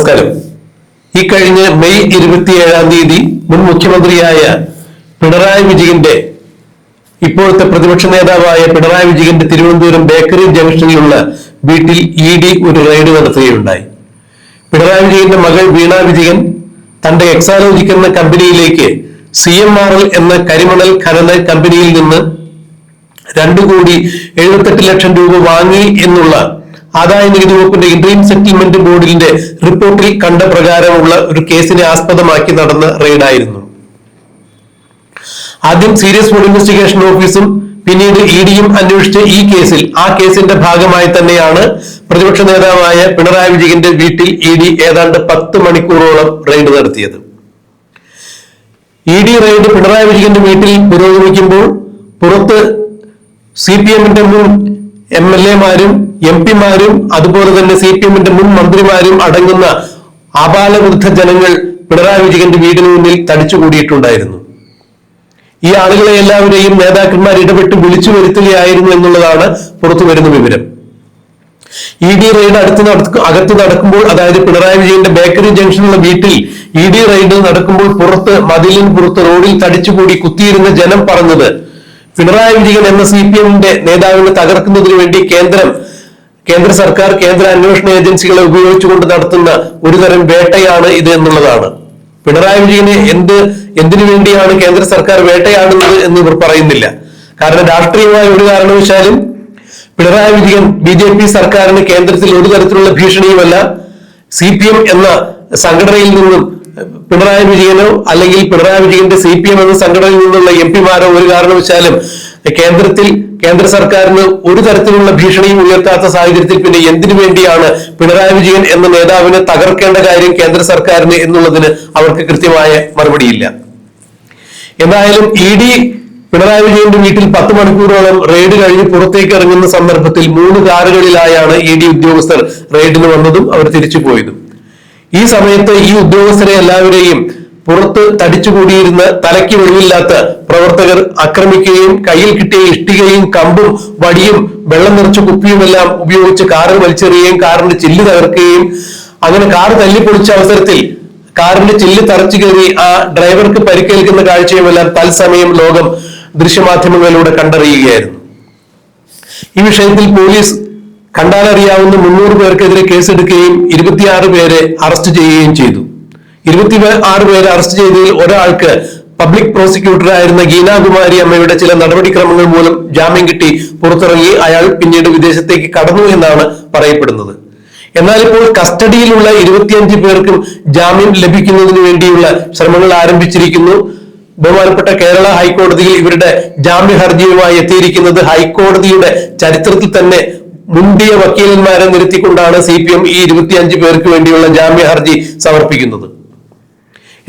നമസ്കാരം. ഈ കഴിഞ്ഞ മെയ് 27 മുൻ മുഖ്യമന്ത്രിയായ പിണറായി വിജയന്റെ ഇപ്പോഴത്തെ പ്രതിപക്ഷ നേതാവായ പിണറായി വിജയന്റെ തിരുവനന്തപുരം ബേക്കറി ജംഗ്ഷനിലുള്ള വീട്ടിൽ ED ഒരു റെയ്ഡ് നടത്തുകയുണ്ടായി. പിണറായി വിജയന്റെ മകൾ വീണ വിജയൻ തന്റെ എക്സാലോജിക് എന്ന കമ്പനിയിലേക്ക് CMRL എന്ന കരിമണൽ ഖനന കമ്പനിയിൽ നിന്ന് 2,78,00,000 രൂപ വാങ്ങി എന്നുള്ള ആദായ നികുതി വകുപ്പിന്റെ ഇന്റീരിയം സെറ്റിൽമെന്റ് ബോർഡിന്റെ റിപ്പോർട്ടിൽ കണ്ട പ്രകാരമുള്ള ഒരു കേസിനെ ആസ്പദമാക്കി നടന്ന റെയ്ഡായിരുന്നു. ആദ്യം സീരിയസ് ഫുഡ് ഇൻവെസ്റ്റിഗേഷൻ ഓഫീസും പിന്നീട് EDയും അന്വേഷിച്ച ഈ കേസിൽ ആ കേസിന്റെ ഭാഗമായി തന്നെയാണ് പ്രതിപക്ഷ നേതാവായ പിണറായി വിജയന്റെ വീട്ടിൽ ED ഏതാണ്ട് 10 മണിക്കൂറോളം റെയ്ഡ് നടത്തിയത്. ED റെയ്ഡ് പിണറായി വിജയന്റെ വീട്ടിൽ പുരോഗമിക്കുമ്പോൾ പുറത്ത് CPMന്റെ മുൻ MLAമാരും MP മാരും അതുപോലെ തന്നെ CPMന്റെ മുൻ മന്ത്രിമാരും അടങ്ങുന്ന ആബാലവൃദ്ധ ജനങ്ങൾ പിണറായി വിജയന്റെ വീടിന് മുന്നിൽ തടിച്ചുകൂടിയിട്ടുണ്ടായിരുന്നു. ഈ ആളുകളെ എല്ലാവരെയും നേതാക്കന്മാർ ഇടപെട്ട് വിളിച്ചു വരുത്തുകയായിരുന്നു എന്നുള്ളതാണ് പുറത്തു വരുന്ന വിവരം. ED റെയ്ഡ് അകത്ത് നടക്കുമ്പോൾ, അതായത് പിണറായി വിജയന്റെ ബേക്കറി ജംഗ്ഷനിലുള്ള വീട്ടിൽ ED റെയ്ഡ് നടക്കുമ്പോൾ പുറത്ത് മതിലിന് പുറത്ത് റോഡിൽ തടിച്ചുകൂടി കുത്തിയിരുന്ന ജനം പറഞ്ഞത് പിണറായി വിജയൻ എന്ന CPMന്റെ നേതാവിനെ തകർക്കുന്നതിന് വേണ്ടി കേന്ദ്ര സർക്കാർ കേന്ദ്ര അന്വേഷണ ഏജൻസികളെ ഉപയോഗിച്ചുകൊണ്ട് നടത്തുന്ന ഒരു തരം വേട്ടയാണ് ഇത് എന്നുള്ളതാണ്. പിണറായി വിജയനെ എന്തിനു വേണ്ടിയാണ് കേന്ദ്ര സർക്കാർ വേട്ടയാടുന്നത് എന്ന് ഇവർ പറയുന്നില്ല. കാരണം രാഷ്ട്രീയമായ ഒരു കാരണവശാലും പിണറായി വിജയൻ BJP സർക്കാരിന് കേന്ദ്രത്തിൽ ഒരു തരത്തിലുള്ള ഭീഷണിയുമല്ല. CPM എന്ന സംഘടനയിൽ നിന്നും പിണറായി വിജയനോ അല്ലെങ്കിൽ പിണറായി വിജയന്റെ CPM എന്ന സംഘടനയിൽ നിന്നുള്ള MP മാരോ ഒരു കാരണവശാലും കേന്ദ്ര സർക്കാരിന് ഒരു തരത്തിലുള്ള ഭീഷണിയും ഉയർത്താത്ത സാഹചര്യത്തിൽ പിന്നെ എന്തിനു വേണ്ടിയാണ് പിണറായി വിജയൻ എന്ന നേതാവിനെ തകർക്കേണ്ട കാര്യം കേന്ദ്ര സർക്കാരിന് എന്നുള്ളതിന് അവർക്ക് കൃത്യമായ മറുപടിയില്ല. എന്തായാലും ED പിണറായി വിജയന്റെ വീട്ടിൽ 10 മണിക്കൂറോളം റെയ്ഡ് കഴിഞ്ഞ് പുറത്തേക്ക് ഇറങ്ങുന്ന സന്ദർഭത്തിൽ 3 കാറുകളിലായാണ് ED ഉദ്യോഗസ്ഥർ റെയ്ഡിന് വന്നതും അവർ തിരിച്ചു പോയതും. ഈ സമയത്ത് ഈ ഉദ്യോഗസ്ഥരെ എല്ലാവരെയും പുറത്ത് തടിച്ചുകൂടിയിരുന്ന തലയ്ക്ക് വെളിവില്ലാത്ത പ്രവർത്തകർ ആക്രമിക്കുകയും കയ്യിൽ കിട്ടിയ ഇഷ്ടികയും കമ്പും വടിയും വെള്ളം നിറച്ച കുപ്പിയുമെല്ലാം ഉപയോഗിച്ച് കാറിൽ വലിച്ചെറിയുകയും കാറിന്റെ ചില്ല് തകർക്കുകയും അങ്ങനെ കാർ തല്ലിപ്പൊളിച്ച അവസരത്തിൽ കാറിന്റെ ചില്ല് തറച്ചു കയറി ആ ഡ്രൈവർക്ക് പരിക്കേൽക്കുന്ന കാഴ്ചയുമെല്ലാം തത്സമയം ലോകം ദൃശ്യമാധ്യമങ്ങളിലൂടെ കണ്ടറിയുകയായിരുന്നു. ഈ വിഷയത്തിൽ പോലീസ് കണ്ടാലറിയാവുന്ന 300 പേർക്കെതിരെ കേസെടുക്കുകയും 26 പേരെ അറസ്റ്റ് ചെയ്യുകയും ചെയ്തു. 26 പേരെ അറസ്റ്റ് ചെയ്തതിൽ ഒരാൾക്ക് പബ്ലിക് പ്രോസിക്യൂട്ടറായിരുന്ന ഗീനാകുമാരി അമ്മയുടെ ചില നടപടിക്രമങ്ങൾ മൂലം ജാമ്യം കിട്ടി പുറത്തിറങ്ങി. അയാൾ പിന്നീട് വിദേശത്തേക്ക് കടന്നു എന്നാണ് പറയപ്പെടുന്നത്. എന്നാൽ ഇപ്പോൾ കസ്റ്റഡിയിലുള്ള 25 പേർക്കും ജാമ്യം ലഭിക്കുന്നതിന് വേണ്ടിയുള്ള ശ്രമങ്ങൾ ആരംഭിച്ചിരിക്കുന്നു. ബഹുമാനപ്പെട്ട കേരള ഹൈക്കോടതിയിൽ ഇവരുടെ ജാമ്യ ഹർജിയുമായി എത്തിയിരിക്കുന്നത് ഹൈക്കോടതിയുടെ ചരിത്രത്തിൽ തന്നെ മുന്തിയ വക്കീലന്മാരെ നിരത്തിക്കൊണ്ടാണ് CPM ഈ 25 പേർക്ക് വേണ്ടിയുള്ള ജാമ്യ ഹർജി സമർപ്പിക്കുന്നത്.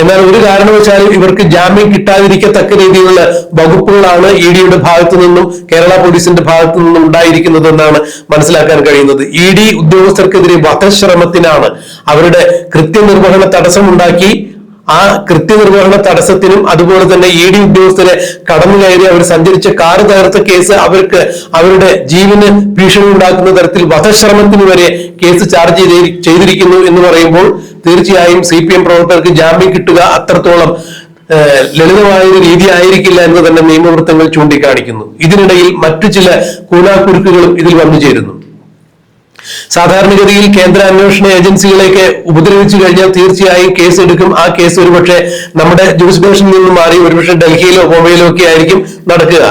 എന്നാൽ ഒരു കാരണവശാലും ഇവർക്ക് ജാമ്യം കിട്ടാതിരിക്കത്തക്ക രീതിയിലുള്ള വകുപ്പുകളാണ് EDയുടെ ഭാഗത്തു നിന്നും കേരള പോലീസിന്റെ ഭാഗത്തു നിന്നും ഉണ്ടായിരിക്കുന്നത് എന്നാണ് മനസ്സിലാക്കാൻ കഴിയുന്നത്. ED ഉദ്യോഗസ്ഥർക്കെതിരെ വധശ്രമത്തിനാണ്, അവരുടെ കൃത്യനിർവഹണ തടസ്സമുണ്ടാക്കി ആ കൃത്യനിർവഹണ തടസ്സത്തിനും അതുപോലെ തന്നെ ED ഉദ്യോഗസ്ഥരെ കടന്നു കയറി അവർ സഞ്ചരിച്ച കാറ് തകർത്ത കേസ് അവർക്ക് അവരുടെ ജീവന് ഭീഷണി ഉണ്ടാക്കുന്ന തരത്തിൽ വധശ്രമത്തിന് വരെ കേസ് ചാർജ് ചെയ്തിരിക്കുന്നു എന്ന് പറയുമ്പോൾ തീർച്ചയായും CPM പ്രവർത്തകർക്ക് ജാമ്യം കിട്ടുക അത്രത്തോളം ലളിതമായൊരു രീതി ആയിരിക്കില്ല എന്ന് തന്നെ നിയമവൃത്തങ്ങൾ ചൂണ്ടിക്കാണിക്കുന്നു. ഇതിനിടയിൽ മറ്റു ചില കൂനാക്കുരുക്കുകളും ഇതിൽ വന്നു ചേരുന്നു. സാധാരണഗതിയിൽ കേന്ദ്ര അന്വേഷണ ഏജൻസികളെയൊക്കെ ഉപദ്രവിച്ചു കഴിഞ്ഞാൽ തീർച്ചയായും കേസ് എടുക്കും. ആ കേസ് ഒരുപക്ഷെ നമ്മുടെ ജുറിസ്ഡിക്ഷനിൽ നിന്നും മാറി ഒരുപക്ഷെ ഡൽഹിയിലോ ബോംബെയിലോ ഒക്കെ ആയിരിക്കും നടക്കുക.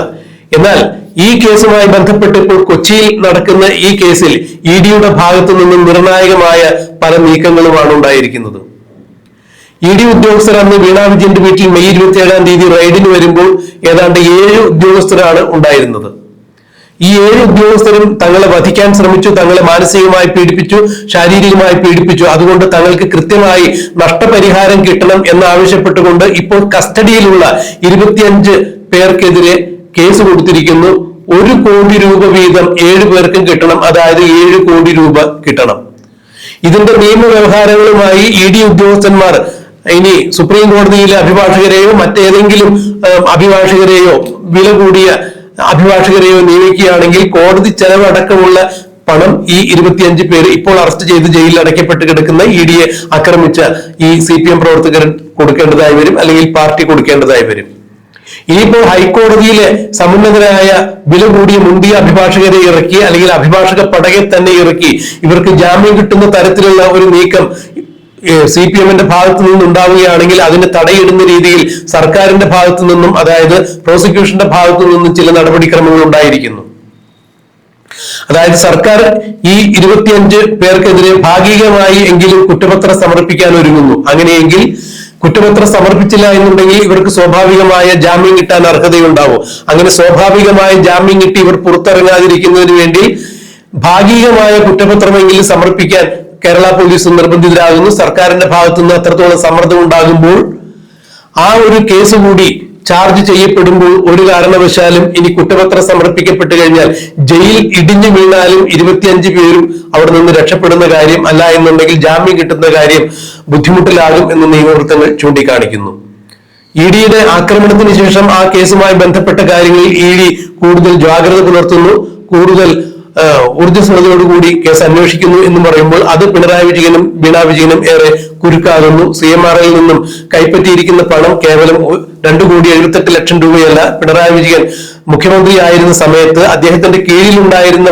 എന്നാൽ ഈ കേസുമായി ബന്ധപ്പെട്ട് ഇപ്പോൾ കൊച്ചിയിൽ നടക്കുന്ന ഈ കേസിൽ EDയുടെ ഭാഗത്തു നിന്നും നിർണായകമായ പല നീക്കങ്ങളുമാണ് ഉണ്ടായിരിക്കുന്നത്. ED ഉദ്യോഗസ്ഥർ അന്ന് വീണ വിജയന്റെ വീട്ടിൽ മെയ് 27 റെയ്ഡിന് വരുമ്പോൾ ഏതാണ്ട് 7 ഉദ്യോഗസ്ഥരാണ് ഉണ്ടായിരുന്നത്. ഈ 7 ഉദ്യോഗസ്ഥരും തങ്ങളെ വധിക്കാൻ ശ്രമിച്ചു, തങ്ങളെ മാനസികമായി പീഡിപ്പിച്ചു, ശാരീരികമായി പീഡിപ്പിച്ചു. അതുകൊണ്ട് തങ്ങൾക്ക് കൃത്യമായി നഷ്ടപരിഹാരം കിട്ടണം എന്നാവശ്യപ്പെട്ടുകൊണ്ട് ഇപ്പോൾ കസ്റ്റഡിയിലുള്ള 25 പേർക്കെതിരെ കേസ് കൊടുത്തിരിക്കുന്നു. 1 കോടി രൂപ വീതം 7 പേർക്കും കിട്ടണം, അതായത് 7 കോടി രൂപ കിട്ടണം. ഇതിന്റെ നിയമവ്യവഹാരങ്ങളുമായി ED ഉദ്യോഗസ്ഥന്മാർ ഇനി സുപ്രീം കോടതിയിലെ അഭിഭാഷകരെയോ മറ്റേതെങ്കിലും അഭിഭാഷകരെയോ വില കൂടിയ അഭിഭാഷകരെയോ നിയമിക്കുകയാണെങ്കിൽ കോടതി ചെലവടക്കമുള്ള പണം ഈ 25 പേര് ഇപ്പോൾ അറസ്റ്റ് ചെയ്ത് ജയിലിൽ അടയ്ക്കപ്പെട്ട് കിടക്കുന്ന ED ആക്രമിച്ച ഈ CPM പ്രവർത്തകർ കൊടുക്കേണ്ടതായി വരും, അല്ലെങ്കിൽ പാർട്ടി കൊടുക്കേണ്ടതായി വരും. ഇനിയിപ്പോൾ ഹൈക്കോടതിയിലെ സമുന്നതരായ വില കൂടിയ മുന്തിയ അഭിഭാഷകരെ ഇറക്കി, അല്ലെങ്കിൽ അഭിഭാഷക പടകെ തന്നെ ഇറക്കി ഇവർക്ക് ജാമ്യം കിട്ടുന്ന തരത്തിലുള്ള ഒരു നീക്കം CPM-ന്റെ ഭാഗത്തു നിന്നുണ്ടാവുകയാണെങ്കിൽ അതിന് തടയിടുന്ന രീതിയിൽ സർക്കാരിന്റെ ഭാഗത്തു നിന്നും, അതായത് പ്രോസിക്യൂഷന്റെ ഭാഗത്തു നിന്നും ചില നടപടിക്രമങ്ങൾ ഉണ്ടായിരിക്കുന്നു. അതായത് സർക്കാർ ഈ 25 പേർക്കെതിരെ ഭാഗികമായി എങ്കിലും കുറ്റപത്രം സമർപ്പിക്കാൻ ഒരുങ്ങുന്നു. അങ്ങനെയെങ്കിൽ കുറ്റപത്രം സമർപ്പിച്ചില്ല എന്നുണ്ടെങ്കിൽ ഇവർക്ക് സ്വാഭാവികമായ ജാമ്യം കിട്ടാൻ അർഹതയുണ്ടാവും. അങ്ങനെ സ്വാഭാവികമായ ജാമ്യം കിട്ടി ഇവർ പുറത്തിറങ്ങാതിരിക്കുന്നതിന് വേണ്ടി ഭാഗികമായ കുറ്റപത്രമെങ്കിലും സമർപ്പിക്കാൻ കേരള പോലീസ് നിർബന്ധിതരാകുന്നു. സർക്കാരിന്റെ ഭാഗത്തുനിന്ന് അത്രത്തോളം സമ്മർദ്ദം ഉണ്ടാകുമ്പോൾ ആ ഒരു കേസ് കൂടി ചാർജ് ചെയ്യപ്പെടുമ്പോൾ ഒരു കാരണവശാലും ഇനി കുറ്റപത്രം സമർപ്പിക്കപ്പെട്ടു കഴിഞ്ഞാൽ ജയിൽ ഇടിഞ്ഞു വീണാലും 25 പേരും അവിടെ നിന്ന് രക്ഷപ്പെടുന്ന കാര്യം, അല്ല എന്നുണ്ടെങ്കിൽ ജാമ്യം കിട്ടുന്ന കാര്യം ബുദ്ധിമുട്ടിലാകും എന്ന് നിയമവൃത്തങ്ങൾ ചൂണ്ടിക്കാണിക്കുന്നു. ED-യുടെ ആക്രമണത്തിന് ശേഷം ആ കേസുമായി ബന്ധപ്പെട്ട കാര്യങ്ങളിൽ ED കൂടുതൽ ജാഗ്രത പുലർത്തുന്നു, കൂടുതൽ ഊർജ്ജസ്വലതയോടുകൂടി കേസ് അന്വേഷിക്കുന്നു എന്ന് പറയുമ്പോൾ അത് പിണറായി വിജയനും വീണ വിജയനും ഏറെ കുരുക്കാകുന്നു. CMRL നിന്നും കൈപ്പറ്റിയിരിക്കുന്ന പണം കേവലം 2,78,00,000 രൂപയല്ല. പിണറായി വിജയൻ മുഖ്യമന്ത്രിയായിരുന്ന സമയത്ത് അദ്ദേഹത്തിന്റെ കീഴിലുണ്ടായിരുന്ന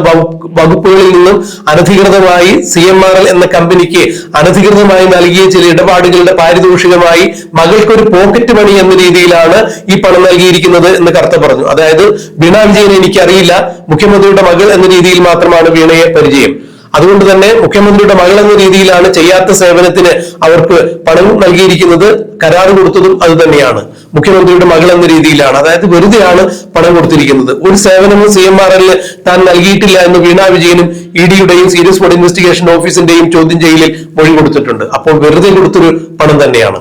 വകുപ്പുകളിൽ നിന്നും അനധികൃതമായി CMRL എന്ന കമ്പനിക്ക് അനധികൃതമായി നൽകിയ ചില ഇടപാടുകളുടെ പാരിതോഷികമായി മകൾക്കൊരു പോക്കറ്റ് മണി എന്ന രീതിയിലാണ് ഈ പണം നൽകിയിരിക്കുന്നത് എന്ന് കർത്ത പറഞ്ഞു. അതായത് വീണ വിജയനെ എനിക്കറിയില്ല, മുഖ്യമന്ത്രിയുടെ മകൾ എന്ന രീതിയിൽ മാത്രമാണ് വീണയെ പരിചയം. അതുകൊണ്ട് തന്നെ മുഖ്യമന്ത്രിയുടെ മകൾ എന്ന രീതിയിലാണ് ചെയ്യാത്ത സേവനത്തിന് അവർക്ക് പണം നൽകിയിരിക്കുന്നത്. കരാറ് കൊടുത്തതും അത് തന്നെയാണ്, മുഖ്യമന്ത്രിയുടെ മകൾ എന്ന രീതിയിലാണ്. അതായത് വെറുതെയാണ് പണം കൊടുത്തിരിക്കുന്നത്. ഒരു സേവനവും CMRL താൻ നൽകിയിട്ടില്ല എന്ന് വീണ വിജയനും ED-യുടെയും സീരിയസ് ഫ്രോഡ് ഇൻവെസ്റ്റിഗേഷൻ ഓഫീസിന്റെയും ചോദ്യം ചെയ്യലിൽ മൊഴി കൊടുത്തിട്ടുണ്ട്. അപ്പോൾ വെറുതെ കൊടുത്തൊരു പണം തന്നെയാണ്.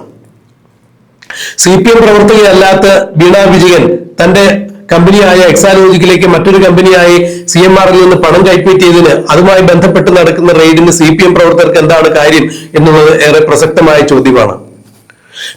CPM പ്രവർത്തകയല്ലാത്ത വീണ വിജയൻ തന്റെ കമ്പനിയായ എക്സാലോജിക്കിലേക്ക് മറ്റൊരു കമ്പനിയായി CMRL നിന്ന് പണം കൈപ്പറ്റിയതിന് അതുമായി ബന്ധപ്പെട്ട് നടക്കുന്ന റെയ്ഡിന് CPM പ്രവർത്തകർക്ക് എന്താണ് കാര്യം എന്നുള്ളത് ഏറെ പ്രസക്തമായ ചോദ്യമാണ്.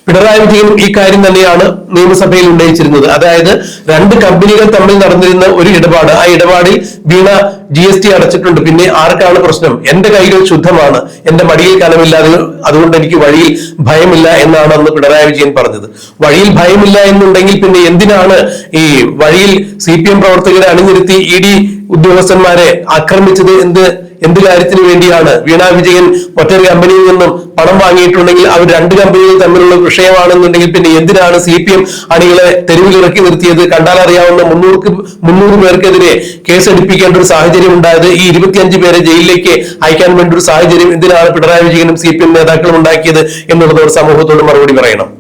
പിണറായി വിജയനും ഈ കാര്യം തന്നെയാണ് നിയമസഭയിൽ ഉന്നയിച്ചിരുന്നത്. അതായത് 2 കമ്പനികൾ തമ്മിൽ നടന്നിരുന്ന ഒരു ഇടപാട്, ആ ഇടപാടിൽ വീണ GST അടച്ചിട്ടുണ്ട്, പിന്നെ ആർക്കാണ് പ്രശ്നം? എന്റെ കൈകൾ ശുദ്ധമാണ്, എന്റെ മടിയിൽ കനമില്ലാതെ, അതുകൊണ്ട് എനിക്ക് വഴിയിൽ ഭയമില്ല എന്നാണ് അന്ന് പിണറായി വിജയൻ പറഞ്ഞത്. വഴിയിൽ ഭയമില്ല എന്നുണ്ടെങ്കിൽ പിന്നെ എന്തിനാണ് ഈ വഴിയിൽ CPM പ്രവർത്തകരെ അണിനിരത്തി ED ഉദ്യോഗസ്ഥന്മാരെ ആക്രമിച്ചത്? എന്ത് കാര്യത്തിന് വേണ്ടിയാണ്? വീണ വിജയൻ മറ്റൊരു കമ്പനിയിൽ നിന്നും പണം വാങ്ങിയിട്ടുണ്ടെങ്കിൽ അവർ 2 കമ്പനികൾ തമ്മിലുള്ള വിഷയമാണെന്നുണ്ടെങ്കിൽ പിന്നെ എന്തിനാണ് CPM അണികളെ തെരുവിലിറക്കി നിർത്തിയത്? കണ്ടാൽ അറിയാവുന്ന 300 പേർക്കെതിരെ കേസെടുപ്പിക്കേണ്ട ഒരു സാഹചര്യം ഉണ്ടായത്, ഈ 25 പേരെ ജയിലിലേക്ക് അയക്കാൻ വേണ്ടി ഒരു സാഹചര്യം എന്തിനാണ് പിണറായി വിജയനും CPM നേതാക്കളും ഉണ്ടാക്കിയത് എന്നുള്ളതോട് സമൂഹത്തോട് മറുപടി പറയണം.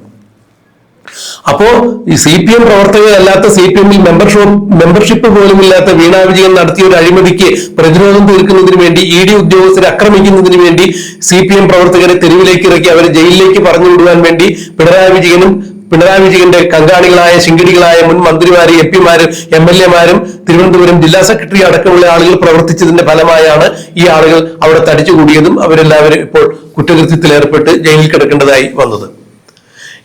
അപ്പോ ഈ CPM പ്രവർത്തകരല്ലാത്ത CPM-ൽ മെമ്പർഷിപ്പ് പോലും ഇല്ലാത്ത വീണ വിജയൻ നടത്തിയ ഒരു അഴിമതിക്ക് പ്രതിരോധം തീർക്കുന്നതിന് വേണ്ടി ED ഉദ്യോഗസ്ഥരെ ആക്രമിക്കുന്നതിന് വേണ്ടി CPM പ്രവർത്തകരെ തെരുവിലേക്ക് ഇറക്കി അവരെ ജയിലിലേക്ക് പറഞ്ഞു വിടുവാൻ വേണ്ടി പിണറായി വിജയന്റെ കങ്കാണികളായ ശിങ്കിടികളായ മുൻ മന്ത്രിമാര്, MP-മാരും MLA-മാരും തിരുവനന്തപുരം ജില്ലാ സെക്രട്ടറി അടക്കമുള്ള ആളുകൾ പ്രവർത്തിച്ചതിന്റെ ഫലമായാണ് ഈ ആളുകൾ അവിടെ തടിച്ചുകൂടിയതും അവരെല്ലാവരും ഇപ്പോൾ കുറ്റകൃത്യത്തിൽ ഏർപ്പെട്ട് ജയിലിൽ കിടക്കേണ്ടതായി വന്നത്.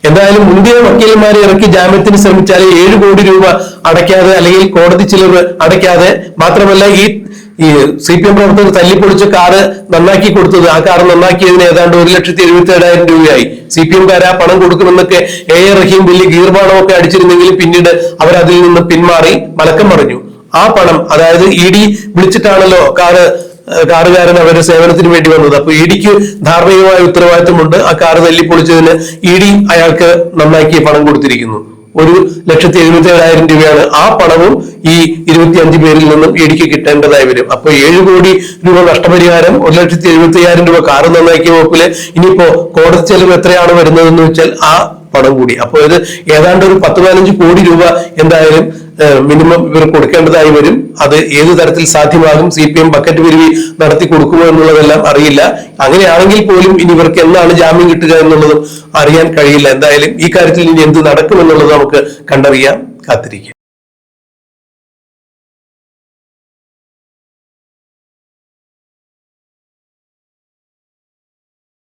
എന്തായാലും മുന്തിയ വക്കീലന്മാരെ ഇറക്കി ജാമ്യത്തിന് ശ്രമിച്ചാൽ 7 കോടി രൂപ അടയ്ക്കാതെ, അല്ലെങ്കിൽ കോടതി ചിലവ് അടയ്ക്കാതെ, മാത്രമല്ല ഈ CPM പ്രവർത്തകർ തല്ലിപ്പൊളിച്ച കാറ് നന്നാക്കി കൊടുത്തത്, ആ കാറ് നന്നാക്കിയതിന് ഏതാണ്ട് 1,77,000 രൂപയായി. CPM-കാർ ആ പണം കൊടുക്കുമെന്നൊക്കെ AR റഹീം വലിയ ഗീർബാണമൊക്കെ അടിച്ചിരുന്നെങ്കിലും പിന്നീട് അവരതിൽ നിന്ന് പിന്മാറി മലക്കം പറഞ്ഞു. ആ പണം, അതായത് ED വിളിച്ചിട്ടാണല്ലോ കാറുകാരൻ അവരുടെ സേവനത്തിന് വേണ്ടി വന്നത്. അപ്പൊ ED-ക്ക് ധാർമ്മികമായ ഉത്തരവാദിത്വമുണ്ട്. ആ കാറ് തല്ലിപ്പൊളിച്ചതിന് ED അയാൾക്ക് നന്നാക്കിയ പണം കൊടുത്തിരിക്കുന്നു. 1,77,000 രൂപയാണ്. ആ പണവും ഈ 25 പേരിൽ നിന്നും ED-ക്ക് കിട്ടേണ്ടതായി വരും. അപ്പൊ 7 കോടി രൂപ നഷ്ടപരിഹാരം, 1,77,000 രൂപ കാറ് നന്നാക്കിയ വകുപ്പില്. ഇനിയിപ്പോ കോടതി ചെലവ് എത്രയാണ് വരുന്നതെന്ന് വെച്ചാൽ ആ പണം കൂടി. അപ്പൊ ഇത് ഏതാണ്ട് ഒരു 10-15 കോടി രൂപ എന്തായാലും മിനിമം ഇവർ കൊടുക്കേണ്ടതായി വരും. അത് ഏത് തരത്തിൽ സാധ്യമാകും? CPM ബക്കറ്റ് പിരിവി നടത്തി കൊടുക്കുമോ എന്നുള്ളതെല്ലാം അറിയില്ല. അങ്ങനെയാണെങ്കിൽ പോലും ഇനി ഇവർക്ക് എന്നാണ് ജാമ്യം കിട്ടുക എന്നുള്ളതും അറിയാൻ കഴിയില്ല. എന്തായാലും ഈ കാര്യത്തിൽ ഇനി എന്ത് നടക്കുമെന്നുള്ളത് നമുക്ക് കണ്ടറിയാം, കാത്തിരിക്കാം.